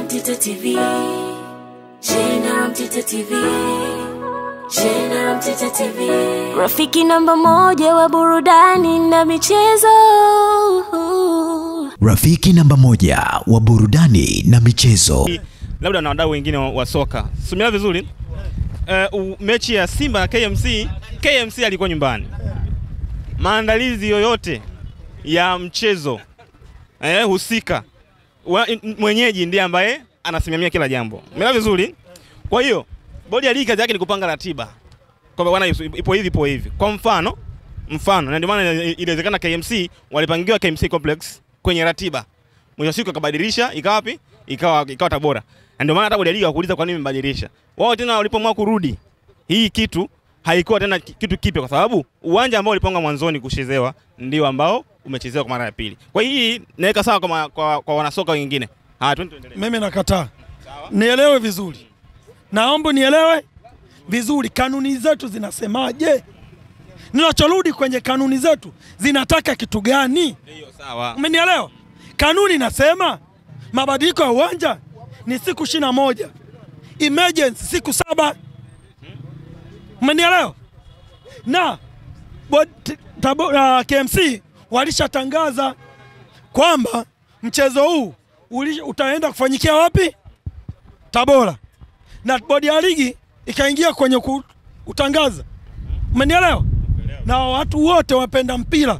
Mtito TV, Jena Mtito TV, Jena Mtito TV, rafiki namba moja wa burudani na michezo. Rafiki namba moja wa burudani na michezo. Labda na wadau wengine wa soka. Sumia vizuri. Mechi ya Simba na KMC alikuwa nyumbani. Maandalizi yoyote ya mchezo husika, mwenyeji ndiye ambaye anasimamia kila jambo. Umeelewa vizuri? Kwa hiyo bodi ya ligi kazi yake ni kupanga ratiba. Kwa bwana ipo hivi. Kwa mfano na ndio maana inawezekana KMC walipangiwa KMC Complex kwenye ratiba. Mwisho siku akabadilisha ikawa wapi? Ikawa Tabora. Ndio maana hata bodi ya ligi wakuuliza kwa nini mbadilisha. Wao tena walipomwa kurudi, hii kitu haikuwa tena kitu kipya kwa sababu uwanja ambao ulipangwa mwanzoni kuchezewa ndio ambao umechezewa kwa mara ya pili. Kwa hii naweka sawa kwa wanasoka wengine. Tuendelee. Mimi nakataa. Nielewe vizuri. Naomba nielewe vizuri, kanuni zetu zinasemaje? Ninachorudi kwenye kanuni zetu zinataka kitu gani? Ndio sawa. Umenielewa? Kanuni nasema mabadiliko ya uwanja ni siku 21. Emergency siku 7. Umenielewa? Na KMC walishatangaza kwamba mchezo huu utaenda kufanyikia wapi? Tabora. Na bodi ya ligi ikaingia kwenye kutangaza. Umenielewa? Na watu wote wapenda mpira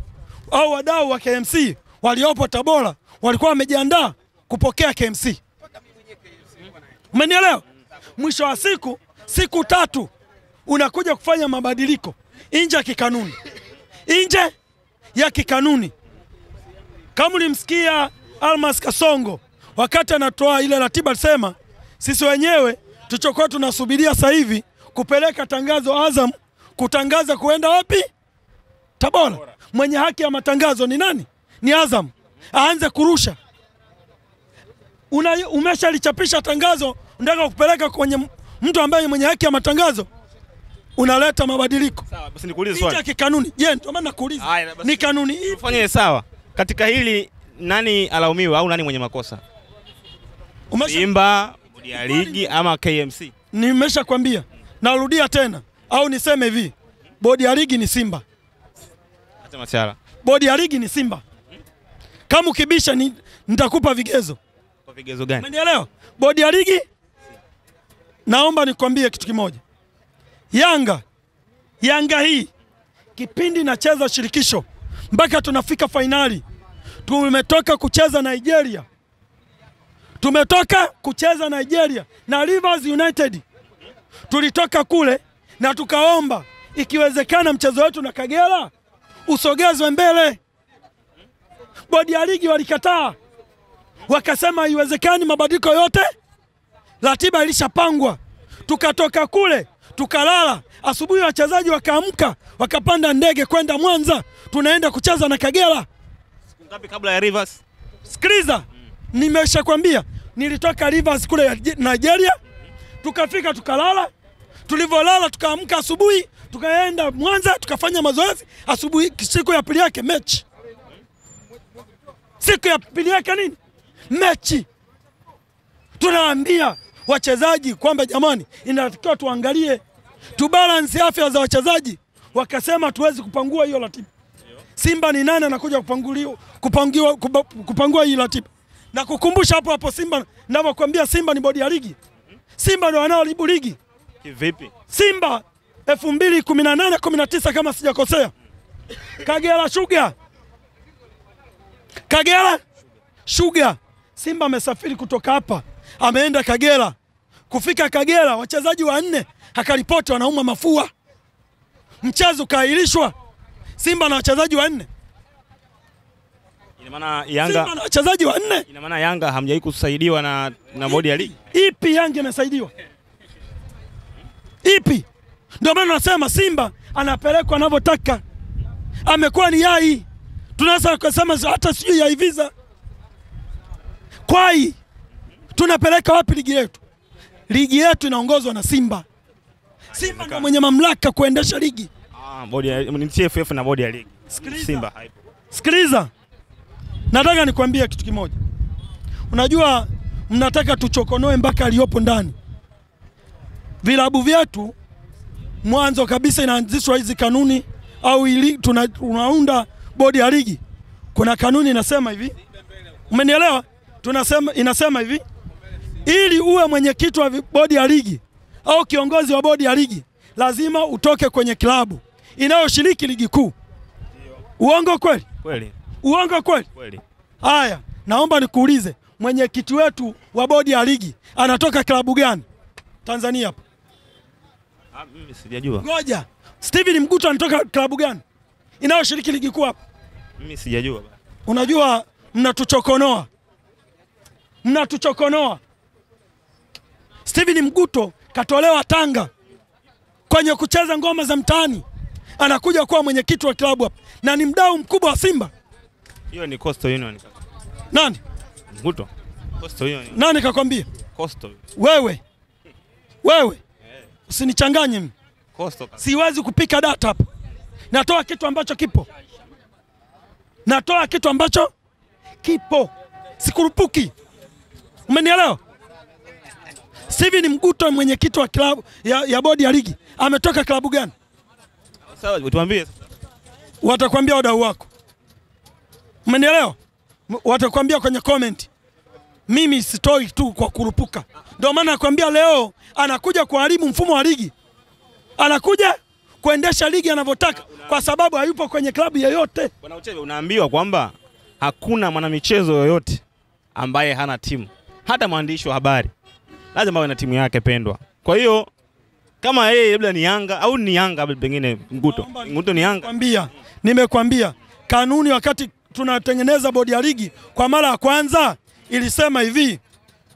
au wadau wa KMC waliopo Tabora walikuwa wamejiandaa kupokea KMC. Umenielewa? Mwisho wa siku 3 unakuja kufanya mabadiliko nje ya kikanuni. Nje ya kikanuni. Kama ulimsikia Almas Kasongo wakati anatoa ile ratiba alisema sisi wenyewe tulichokuwa tunasubiria sasa hivi kupeleka tangazo Azam kutangaza kuenda wapi? Tabora. Mwenye haki ya matangazo ni nani? Ni Azam. Aanze kurusha. Umeshalichapisha tangazo, unataka kupeleka kwenye mtu ambaye mwenye haki ya matangazo, unaleta mabadiliko. Sawa, basi nikuulize swali. Nje kikanuni. Je, ndio maana nakuuliza. Ni kanuni hii. Fanye sawa. Katika hili nani alaumiwa au nani mwenye makosa? Simba, bodi ya ligi ama KMC? Nimeshakwambia. Narudia tena au niseme hivi. Bodi ya ligi ni Simba. Hata Machara. Bodi ya ligi ni Simba. Kama ukibisha nitakupa vigezo. Kwa vigezo gani? Umenielewa? Bodi ya ligi, naomba nikwambie kitu kimoja. Yanga hii kipindi nacheza shirikisho mpaka tunafika finali. Tumetoka kucheza Nigeria na Rivers United. Tulitoka kule na tukaomba ikiwezekana mchezo wetu na Kagera usogezwe mbele. Bodi ya ligi walikataa. Wakasema haiwezekani, mabadiliko yote ratiba ilishapangwa. Tukatoka kule, tukalala. Asubuhi wachezaji wakaamka, wakapanda ndege kwenda Mwanza, tunaenda kucheza na Kagera. Siku ngapi kabla ya Rivers? Sikiliza. Nimeshakwambia, nilitoka Rivers kule Nigeria, tukafika tukalala. Tulivolala tukaamka asubuhi, tukaenda Mwanza, tukafanya mazoezi. Asubuhi siku ya pili yake mechi. Siku ya pili yake nini? Mechi. Tunaambia wachezaji kwamba jamani, inatakiwa tuangalie balance afya za wachezaji. Wakasema tuwezi kupangua hiyo ratiba. Simba ni nani anakuja kupangua hii ratiba? Na kukumbusha hapo Simba, ninavyokuambia Simba ni bodi ya ligi. Simba ndio wanaolibu ligi. Kivipi? Simba 2018-19 kama sijakosea. Kagera Sugar. Simba amesafiri kutoka hapa, ameenda Kagera. Kufika Kagera wachezaji 4 akalipoti wanauma mafua. Mchezo kaahirishwa. Simba na wachezaji 4. Ina maana Yanga Simba na wachezaji 4. Ina maana Yanga hamjai kusaidiwa na bodi ya ligi. Ipi Yanga imesaidiwa? Ipi? Ndio maana nasema Simba anapelekwa anavyotaka. Amekuwa ni yai. Tunaweza kusema hata sio yai visa. Kwai tunapeleka wapi ligi yetu? Ligi yetu inaongozwa na Simba. Simba ndio mwenye mamlaka kuendesha ligi. Bodi ya ni TFF na bodi ya ligi. Simba haipo. Sikiliza. Nataka nikwambie kitu kimoja. Unajua mnataka tuchokonoe mpaka aliyopo ndani. Vilabu vyetu mwanzo kabisa inaanzishwa hizi kanuni au tunaunda bodi ya ligi. Kuna kanuni inasema hivi. Umenielewa? Inasema hivi. Ili uwe mwenyekiti wa bodi ya ligi au kiongozi wa bodi ya ligi, lazima utoke kwenye klabu inayoshiriki ligi kuu. Uongo kweli? Kweli. Uongo kweli? Kweli. Haya, naomba nikuulize, mwenyekiti wetu wa bodi ya ligi anatoka klabu gani Tanzania hapa? Mimi sijajua. Ngoja. Steven Mguto anatoka klabu gani inayoshiriki ligi kuu hapa? Mimi sijajua. Unajua mnatuchokonoa. Mnatuchokonoa. Steven Mguto katolewa Tanga kwenye kucheza ngoma za mtaani. Anakuja kuwa mwenyekiti wa klabu hapa na ni mdau mkubwa wa Simba. Hiyo ni Coastal Union. Nani? Mguto. Coastal Union. Nani kakwambia? Coastal. Wewe. Usinichanganye mimi. Coastal. Siwezi kupika data hapa. Natoa kitu ambacho kipo. Sikurupuki. Umenielewa? Steven Mguto mwenyekiti wa klabu ya bodi ya ligi ametoka klabu gani? Sawa, tuambie. Watakwambia wadau wako. Umenielewa? Watakwambia kwenye comment. Mimi sitoi tu kwa kurupuka. Ndio maana nakwambia leo anakuja kuharibu mfumo wa ligi. Anakuja kuendesha ligi anavyotaka kwa sababu hayupo kwenye klabu yoyote. Bwana Uchebe, unaambiwa kwamba hakuna mwanamichezo yoyote ambaye hana timu. Hata mwandishi wa habari lazima awe na timu yake pendwa. Kwa hiyo kama yeye labda ni Yanga au ni Yanga pengine Mguto ni Yanga. Nimekwambia kanuni wakati tunatengeneza bodi ya ligi kwa mara ya kwanza ilisema hivi,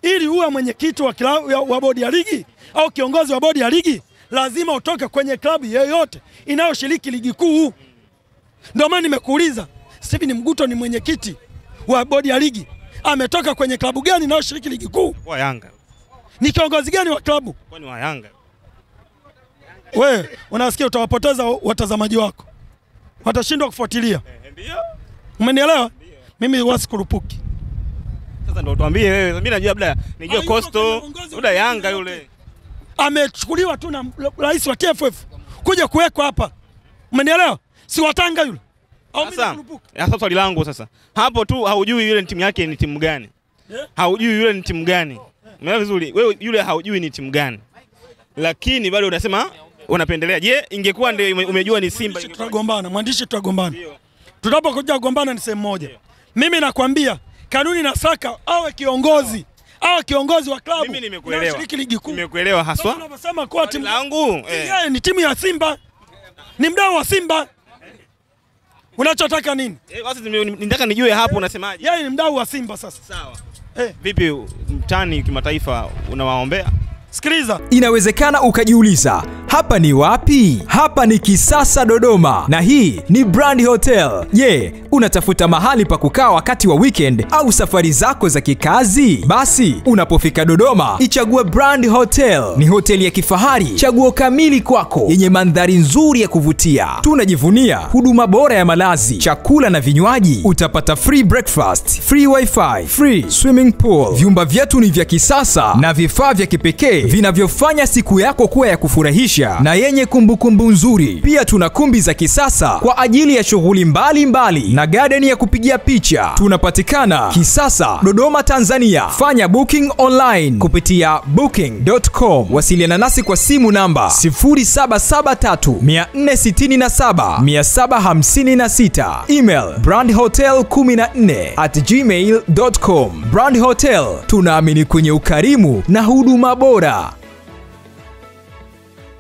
ili uwe mwenyekiti wa bodi ya ligi au kiongozi wa bodi ya ligi lazima utoke kwenye klabu yoyote inayoshiriki ligi kuu. Ndio maana nimekuuliza, Steven Mguto ni mwenyekiti wa bodi ya ligi, ametoka kwenye klabu gani inayoshiriki ligi kuu? Wa Yanga. Ni kiongozi gani wa klabu? Kwani wa Yanga. Wewe unasikia utawapoteza watazamaji wako. Watashindwa kufuatilia. Ndio. Umenielewa? Mimi wasikurupuki. Sasa ndio tuambie wewe. Mimi najua labda nijue Coastal, labda Yanga yule. Amechukuliwa tu na rais wa TFF kuja kuwekwa hapa. Umenielewa? Si watanga yule. Sasa swali langu sasa. Hapo tu haujui yule timu yake ni timu gani? Haujui yule ni timu gani? Umeelewa vizuri? Wewe yule haujui ni timu gani. Lakini bado unasema unapendelea. Je, ingekuwa ndio umejua ni Simba tutagombana, mwandishi tutagombana. Tutapokuja kugombana ni sehemu moja. Mimi nakwambia kanuni na saka awe kiongozi wa klabu. Mimi nimekuelewa. Ligi kuu. Nimekuelewa haswa. Unasema kwa timu yangu yeye ni timu ya Simba. Ni mdau wa Simba. Unachotaka nini? Basi nataka nijue hapo unasemaje. Yeye ni mdau wa Simba sasa. Sawa. Vipi mtani kimataifa unawaombea? Sikiliza. Inawezekana ukajiuliza, hapa ni wapi? Hapa ni Kisasa Dodoma na hii ni Brand Hotel. Je, unatafuta mahali pa kukaa wakati wa weekend au safari zako za kikazi? Basi unapofika Dodoma, ichague Brand Hotel. Ni hoteli ya kifahari, chaguo kamili kwako, yenye mandhari nzuri ya kuvutia. Tunajivunia huduma bora ya malazi, chakula na vinywaji. Utapata free breakfast, free wifi, free swimming pool. Vyumba vyetu ni vya kisasa na vifaa vya kipekee vinavyofanya siku yako kuwa ya kufurahisha na yenye kumbukumbu nzuri. Pia tuna kumbi za kisasa kwa ajili ya shughuli mbalimbali na garden ya kupigia picha. Tunapatikana Kisasa, Dodoma, Tanzania. Fanya booking online kupitia booking.com. Wasiliana nasi kwa simu namba 0773467756. Email brandhotel14@gmail.com. Brand Hotel, tunaamini kwenye ukarimu na huduma bora.